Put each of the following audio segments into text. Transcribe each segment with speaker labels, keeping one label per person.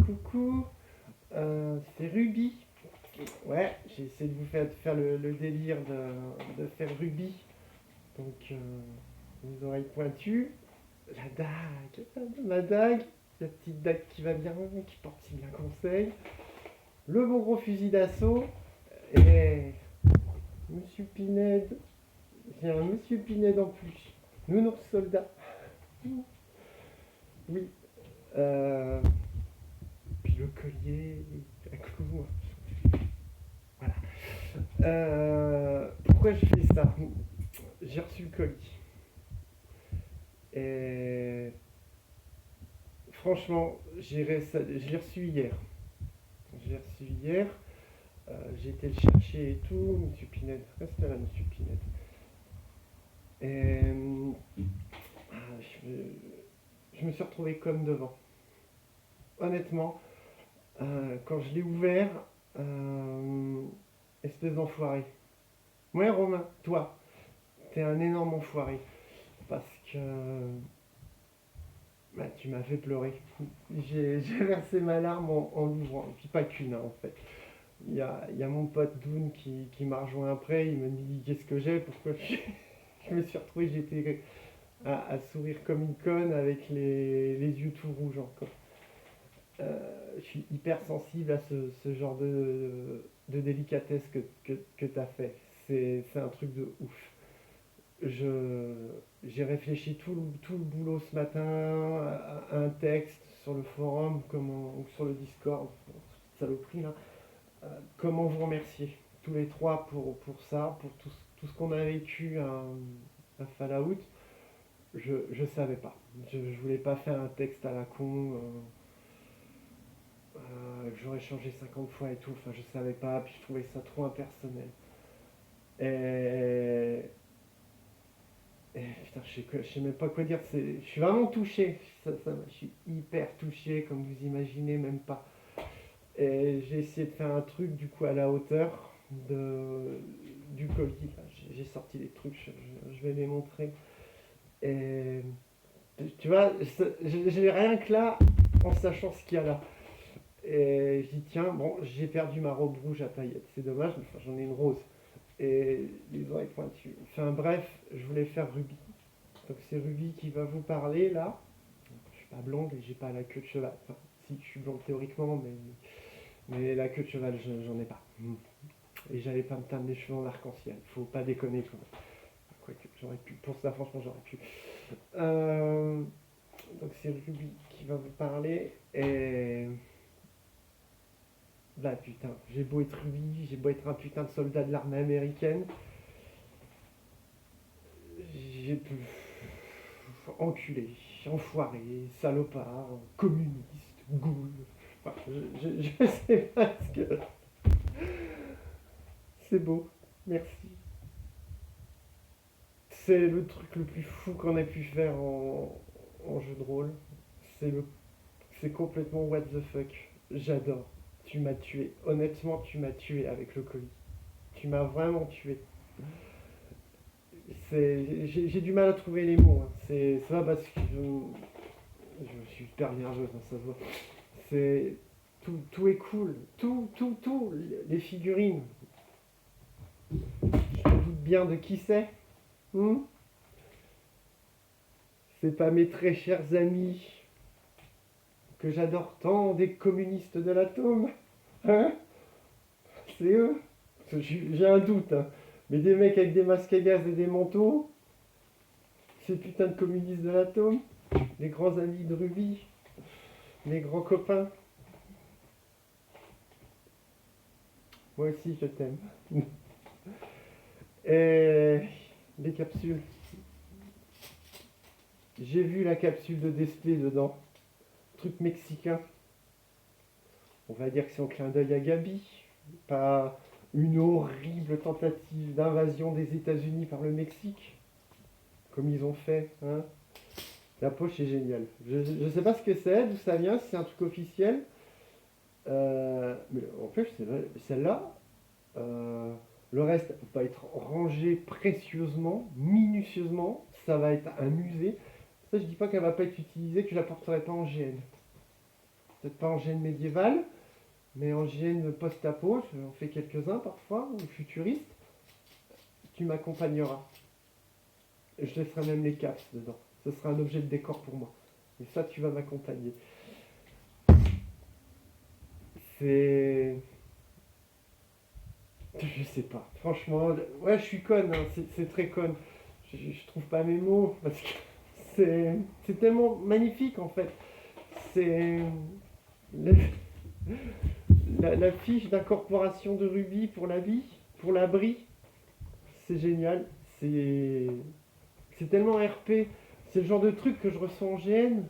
Speaker 1: Coucou, c'est Ruby. Ouais, j'ai essayé de vous faire le délire de faire Ruby. Donc, les oreilles pointues, la dague, la petite dague qui va bien, qui porte si bien conseil, le bon gros fusil d'assaut, et Monsieur Pinède. J'ai un Monsieur Pinède en plus. Nounours soldat. Oui. Euh, Puis le collier, un clou. Voilà. Pourquoi je fais ça? J'ai reçu le colis. Et franchement, je l'ai reçu hier. Je l'ai reçu hier. J'ai été le chercher et tout. Monsieur Pinette, reste là, Monsieur Pinette. Et ah, je me suis retrouvé comme devant. Honnêtement, quand je l'ai ouvert, euh, espèce d'enfoiré. Ouais, Romain, toi, t'es un énorme enfoiré. Parce que bah, tu m'as fait pleurer. J'ai versé ma larme en l'ouvrant. Et puis pas qu'une, hein, en fait. Il y a mon pote Doon qui m'a rejoint après. Il me dit qu'est-ce que j'ai, pourquoi je me suis retrouvé, j'étais à sourire comme une conne avec les yeux tout rouges encore. Je suis hyper sensible à ce genre de délicatesse que tu as fait. C'est un truc de ouf. Je, j'ai réfléchi tout le boulot ce matin à un texte sur le forum ou sur le Discord, saloperie là. Comment vous remercier tous les trois pour ça, pour tout ce qu'on a vécu à Fallout. Je savais pas. Je voulais pas faire un texte à la con. J'aurais changé 50 fois et tout. Enfin, je savais pas. Puis je trouvais ça trop impersonnel. Et putain, je sais même pas quoi dire. Je suis vraiment touché. Je suis hyper touché, comme vous imaginez même pas. Et j'ai essayé de faire un truc du coup à la hauteur du colis. J'ai sorti des trucs, je vais les montrer. Et tu vois, j'ai rien que là, en sachant ce qu'il y a là. Et je dis tiens, bon, j'ai perdu ma robe rouge à paillettes. C'est dommage, mais enfin, j'en ai une rose. Et les oreilles pointues. Enfin bref, je voulais faire Ruby. Donc c'est Ruby qui va vous parler là. Je suis pas blonde et j'ai pas la queue de cheval. Enfin, si je suis blonde théoriquement, mais la queue de cheval, j'en ai pas. Et j'allais pas me teindre les cheveux en arc-en-ciel. Faut pas déconner quand même. Quoique, j'aurais pu. Pour ça, franchement, j'aurais pu. Euh, donc c'est Ruby qui va vous parler. Et là, putain, j'ai beau être Ruby, j'ai beau être un putain de soldat de l'armée américaine. J'ai pu enculé, enfoiré, salopard, communiste, goule. Enfin, je sais pas ce que. C'est beau, merci. C'est le truc le plus fou qu'on ait pu faire en jeu de rôle. C'est le, c'est complètement what the fuck. J'adore. Tu m'as tué. Honnêtement, tu m'as tué avec le colis. Tu m'as vraiment tué. J'ai du mal à trouver les mots, hein. C'est pas parce que je suis hyper nerveuse, hein, ça se voit. C'est tout est cool. Tout. Les figurines. Je me doute bien de qui c'est. Hmm. C'est pas mes très chers amis que j'adore tant, des communistes de l'atome. Hein? C'est eux. J'ai un doute, hein. Mais des mecs avec des masques à gaz et des manteaux, ces putains de communistes de l'atome, les grands amis de Ruby, les grands copains. Moi aussi, je t'aime. Et les capsules. J'ai vu la capsule de display dedans. Truc mexicain. On va dire que c'est un clin d'œil à Gabi. Pas une horrible tentative d'invasion des États-Unis par le Mexique, comme ils ont fait. Hein. La poche est géniale. Je ne sais pas ce que c'est, d'où ça vient, si c'est un truc officiel. Mais en fait, celle-là, euh, le reste va être rangé précieusement, minutieusement. Ça va être un musée. Ça, je dis pas qu'elle va pas être utilisée, que je la porterai pas en GN. peut-être pas en GN médiéval, mais en GN post-apo, j'en fais quelques-uns parfois, ou futuristes, tu m'accompagneras. Je laisserai même les caps dedans. Ce sera un objet de décor pour moi. Et ça, tu vas m'accompagner. C'est... Je sais pas. Franchement, ouais, je suis conne, hein, c'est très conne. Je trouve pas mes mots, parce que c'est tellement magnifique, en fait. C'est... le- la fiche d'incorporation de Ruby pour la vie, pour l'abri, c'est génial. C'est tellement RP. C'est le genre de truc que je ressens en GN.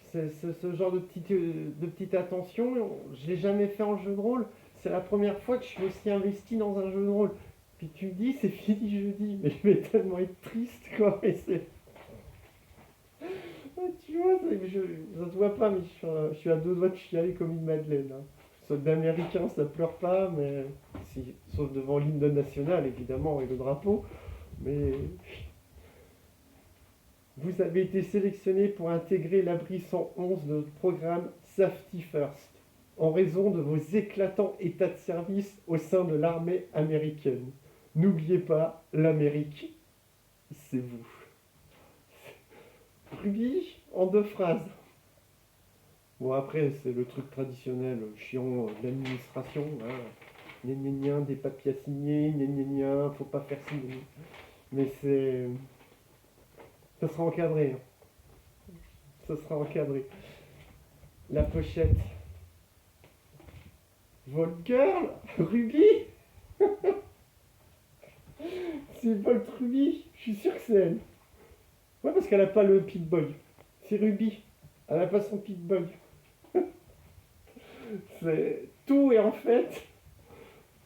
Speaker 1: C'est ce genre de petite attention. Je l'ai jamais fait en jeu de rôle. C'est la première fois que je suis aussi investi dans un jeu de rôle. Puis tu me dis, c'est fini jeudi. Mais je vais tellement être triste, quoi. Et c'est... Ouais, tu vois, ça se voit pas, mais je suis à deux doigts de chialer comme une madeleine, hein. Sauf d'américain, ça pleure pas, mais... Si, sauf devant l'hymne national, évidemment, et le drapeau. Mais vous avez été sélectionné pour intégrer l'abri 111 de notre programme Safety First, en raison de vos éclatants états de service au sein de l'armée américaine. N'oubliez pas, l'Amérique, c'est vous. Ruby, en deux phrases. Bon, après, c'est le truc traditionnel, chiant de l'administration. Hein. Gna gna gna, des papiers à signer, gna gna gna, faut pas faire signer. Mais c'est... Ça sera encadré. Hein. Ça sera encadré. La pochette. Volt Girl, Ruby. C'est Volt Ruby. Je suis sûr que c'est elle. Ouais, parce qu'elle a pas le Pip-Boy. C'est Ruby. Elle a pas son Pip-Boy. C'est tout et en fait,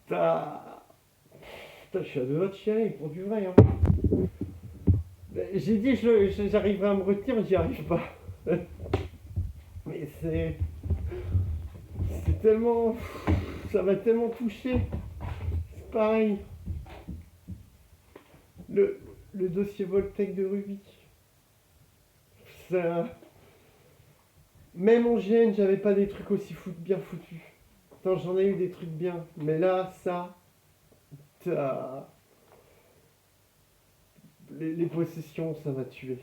Speaker 1: t'as... Putain, je suis à deux doigts de chialer pour du vrai. Hein. J'ai dit j'arriverai à me retenir, mais j'y arrive pas. Mais c'est tellement... Ça m'a tellement touché. C'est pareil. Le, le dossier Voltec de Ruby. Ça... Même en GN, j'avais pas des trucs aussi bien foutus. Attends, j'en ai eu des trucs bien. Mais là, ça... t'as- les possessions, ça m'a tué.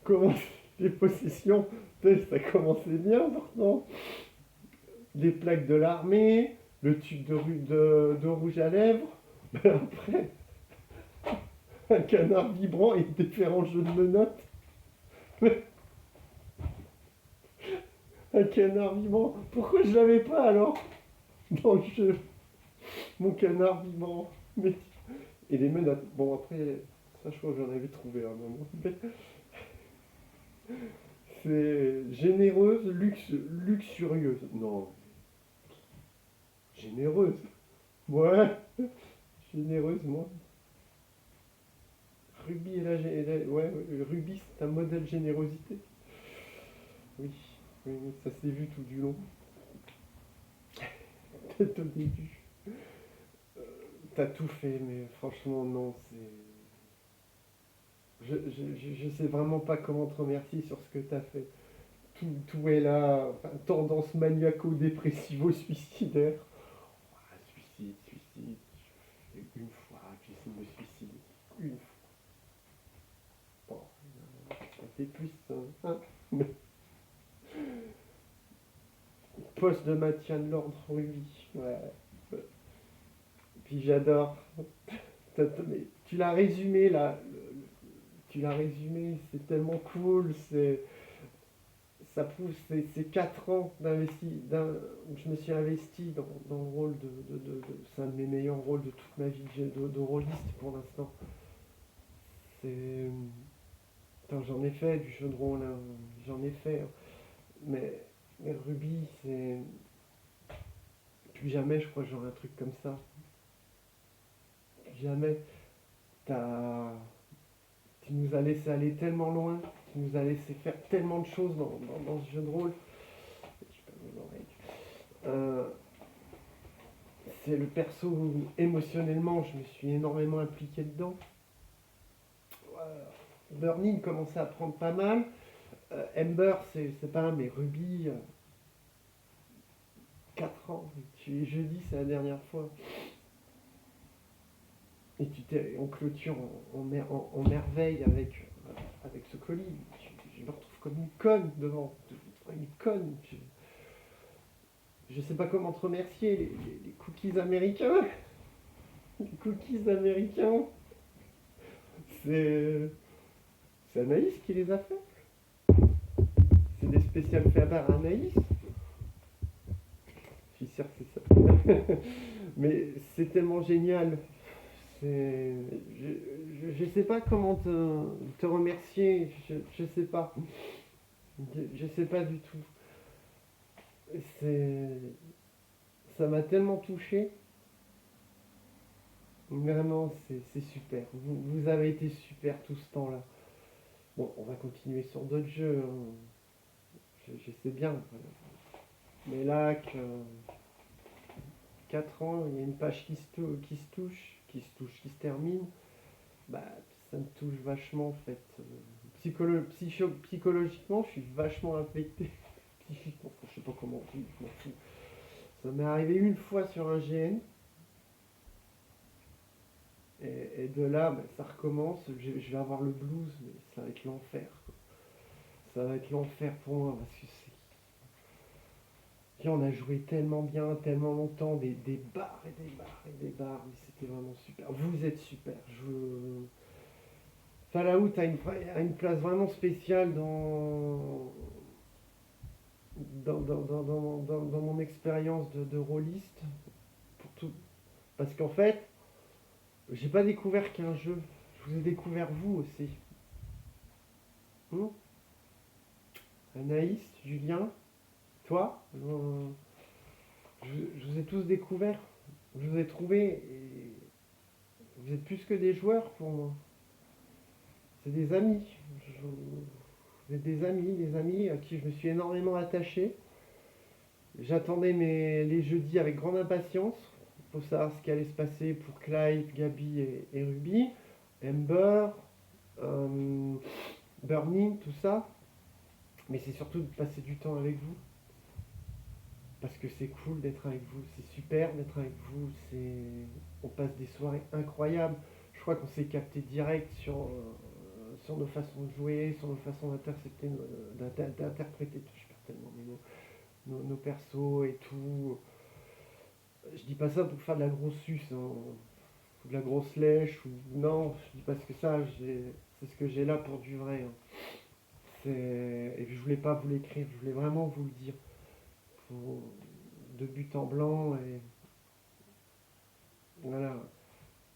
Speaker 1: Comment... Les possessions, ça commençait bien pourtant. Les plaques de l'armée, le tube de rouge à lèvres. Mais après, un canard vibrant et différents jeux de menottes. Un canard vivant. Pourquoi je l'avais pas alors dans le jeu? Mon canard vivant. Mais... Et les menottes. Bon, après, ça, je crois que j'en avais trouvé un moment. Mais c'est généreuse, luxurieuse. Non, généreuse. Ouais, généreuse, moi. Ruby et ouais, Ruby, c'est un modèle générosité. Oui, oui, oui, ça s'est vu tout du long. Peut-être au début. T'as tout fait, mais franchement, non, c'est... Je sais vraiment pas comment te remercier sur ce que t'as fait. Tout est là, enfin, tendance maniaco-dépressivo-suicidaire. Ah, suicide. Une fois que j'essaie de me suicider. Une fois. Bon, ça fait plus, hein. Mais poste de maintien de l'ordre, oui. Ouais. Puis j'adore. Mais tu l'as résumé là. Tu l'as résumé, c'est tellement cool. Ça prouve ces 4 ans où je me suis investi dans le rôle c'est un de mes meilleurs rôles de toute ma vie de rôliste pour l'instant. C'est. Attends, j'en ai fait du jeu de rôle, hein, j'en ai fait. Hein. Mais, mais Ruby, c'est. Plus jamais, je crois que j'aurai un truc comme ça. Plus jamais. T'as. Tu nous as laissé aller tellement loin, tu nous as laissé faire tellement de choses dans ce jeu de rôle. Je perds mes oreilles. Euh, c'est le perso où émotionnellement je me suis énormément impliqué dedans. Burning commençait à prendre pas mal. Ember, c'est pas un, mais Ruby, 4 ans. Jeudi, c'est la dernière fois. Et on clôture en merveille avec ce colis. Je me retrouve comme une conne devant. Une conne. Je sais pas comment te remercier. Les cookies américains. Les cookies américains. C'est c'est Anaïs qui les a fait. C'est des spéciales faits par Anaïs. Je suis sûr que c'est ça. Mais c'est tellement génial. Je sais pas comment te remercier. Je sais pas. Je sais pas du tout. C'est, ça m'a tellement touché. Vraiment, c'est super. Vous avez été super tout ce temps-là. Bon, on va continuer sur d'autres jeux, hein. Je sais bien. Mais là, que 4 ans, il y a une page qui se termine, bah, ça me touche vachement en fait. Psychologiquement, je suis vachement affecté. Psychiquement, je sais pas comment on dit, je m'en fous. Ça m'est arrivé une fois sur un GN, et de là, bah, ça recommence. Je vais avoir le blues, mais ça va être l'enfer, quoi. Ça va être l'enfer pour moi, parce que c'est. Puis on a joué tellement bien, tellement longtemps, des bars et des bars et des bars, mais c'était vraiment super. Vous êtes super. Fallout a une place vraiment spéciale dans mon expérience de rôliste. Pour tout. Parce qu'en fait, j'ai pas découvert qu'un jeu. Je vous ai découvert vous aussi. Hmm. Anaïs, Julien, toi, je vous ai tous découverts. Je vous ai trouvés. Et vous êtes plus que des joueurs pour moi. C'est des amis. Je- vous êtes des amis à qui je me suis énormément attaché. J'attendais les jeudis avec grande impatience pour savoir ce qui allait se passer pour Clive, Gabi et Ruby, Ember, euh, Burning, tout ça. Mais c'est surtout de passer du temps avec vous. Parce que c'est cool d'être avec vous, c'est super d'être avec vous, on passe des soirées incroyables. Je crois qu'on s'est capté direct sur nos façons de jouer, sur nos façons d'interpréter, je perds tellement mes mots, nos persos et tout. Je dis pas ça pour faire de la grosse suce, hein, ou de la grosse lèche, ou non, je dis parce que ça, c'est ce que j'ai là pour du vrai, hein. Et je voulais pas vous l'écrire, je voulais vraiment vous le dire. Pour- de but en blanc, et voilà,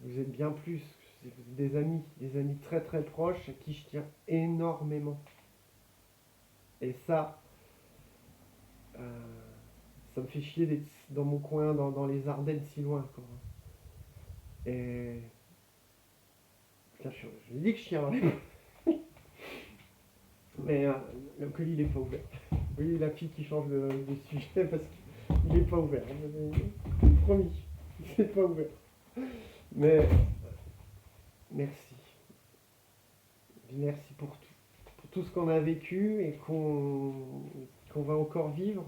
Speaker 1: vous êtes bien plus, vous êtes des amis très très proches à qui je tiens énormément. Et euh, ça me fait chier d'être dans mon coin, dans les Ardennes si loin, quoi. Et là, je dis que je tiens, mais le colis il est pas ouvert. Vous voyez la fille qui change de sujet parce qu'il est pas ouvert. Promis, c'est pas ouvert. Mais merci, merci pour tout ce qu'on a vécu et qu'on va encore vivre.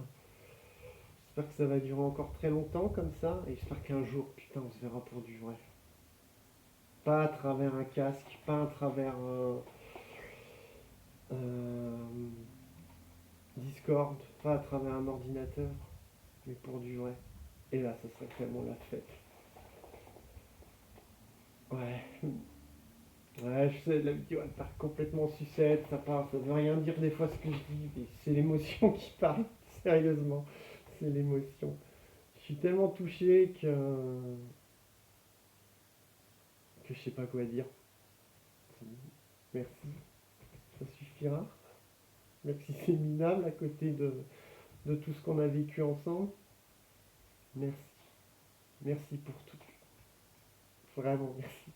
Speaker 1: J'espère que ça va durer encore très longtemps comme ça. Et j'espère qu'un jour, putain, on se verra pour du vrai. Pas à travers un casque, pas à travers un Discord, pas à travers un ordinateur, mais pour du vrai. Et là, ça serait vraiment la fête. Ouais. Ouais, je sais, la vidéo elle part complètement en sucette, ça veut rien dire des fois ce que je dis, mais c'est l'émotion qui parle, sérieusement, c'est l'émotion. Je suis tellement touché que je sais pas quoi dire. Merci, ça suffira. Merci, c'est minable à côté de tout ce qu'on a vécu ensemble. Merci, merci pour tout. Vraiment, merci.